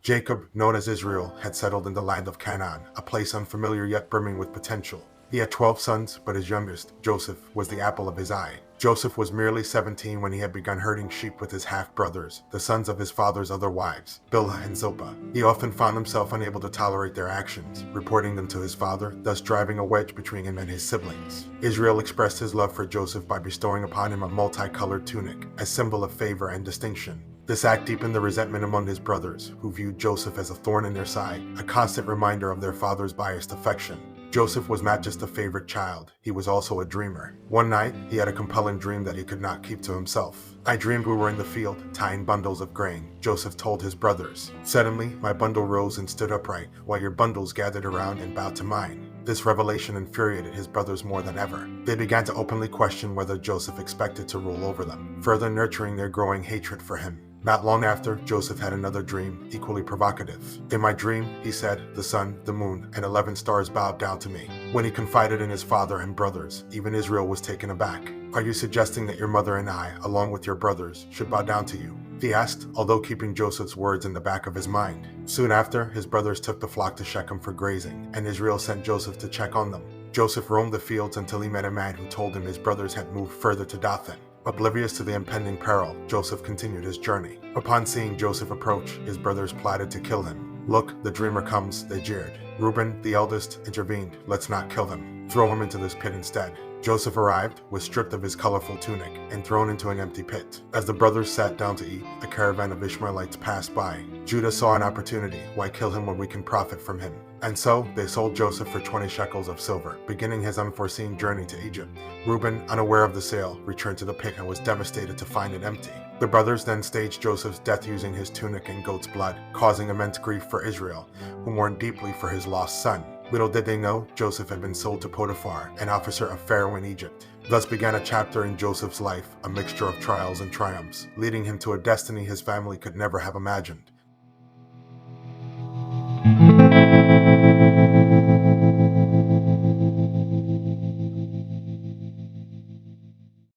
Jacob, known as Israel, had settled in the land of Canaan, a place unfamiliar yet brimming with potential. He had 12 sons, but his youngest, Joseph, was the apple of his eye. Joseph was merely 17 when he had begun herding sheep with his half-brothers, the sons of his father's other wives, Bilhah and Zilpah. He often found himself unable to tolerate their actions, reporting them to his father, thus driving a wedge between him and his siblings. Israel expressed his love for Joseph by bestowing upon him a multicolored tunic, a symbol of favor and distinction. This act deepened the resentment among his brothers, who viewed Joseph as a thorn in their side, a constant reminder of their father's biased affection. Joseph was not just a favorite child, he was also a dreamer. One night, he had a compelling dream that he could not keep to himself. "I dreamed we were in the field, tying bundles of grain," Joseph told his brothers. "Suddenly, my bundle rose and stood upright, while your bundles gathered around and bowed to mine." This revelation infuriated his brothers more than ever. They began to openly question whether Joseph expected to rule over them, further nurturing their growing hatred for him. Not long after, Joseph had another dream, equally provocative. "In my dream," he said, "the sun, the moon, and 11 stars bowed down to me." When he confided in his father and brothers, even Israel was taken aback. "Are you suggesting that your mother and I, along with your brothers, should bow down to you?" he asked, although keeping Joseph's words in the back of his mind. Soon after, his brothers took the flock to Shechem for grazing, and Israel sent Joseph to check on them. Joseph roamed the fields until he met a man who told him his brothers had moved further to Dothan. Oblivious to the impending peril, Joseph continued his journey. Upon seeing Joseph approach, his brothers plotted to kill him. "Look, the dreamer comes," they jeered. Reuben, the eldest, intervened. "Let's not kill him. Throw him into this pit instead." Joseph arrived, was stripped of his colorful tunic, and thrown into an empty pit. As the brothers sat down to eat, a caravan of Ishmaelites passed by. Judah saw an opportunity. Why kill him when we can profit from him? And so, they sold Joseph for 20 shekels of silver, beginning his unforeseen journey to Egypt. Reuben, unaware of the sale, returned to the pit and was devastated to find it empty. The brothers then staged Joseph's death using his tunic and goat's blood, causing immense grief for Israel, who mourned deeply for his lost son. Little did they know, Joseph had been sold to Potiphar, an officer of Pharaoh in Egypt. Thus began a chapter in Joseph's life, a mixture of trials and triumphs, leading him to a destiny his family could never have imagined.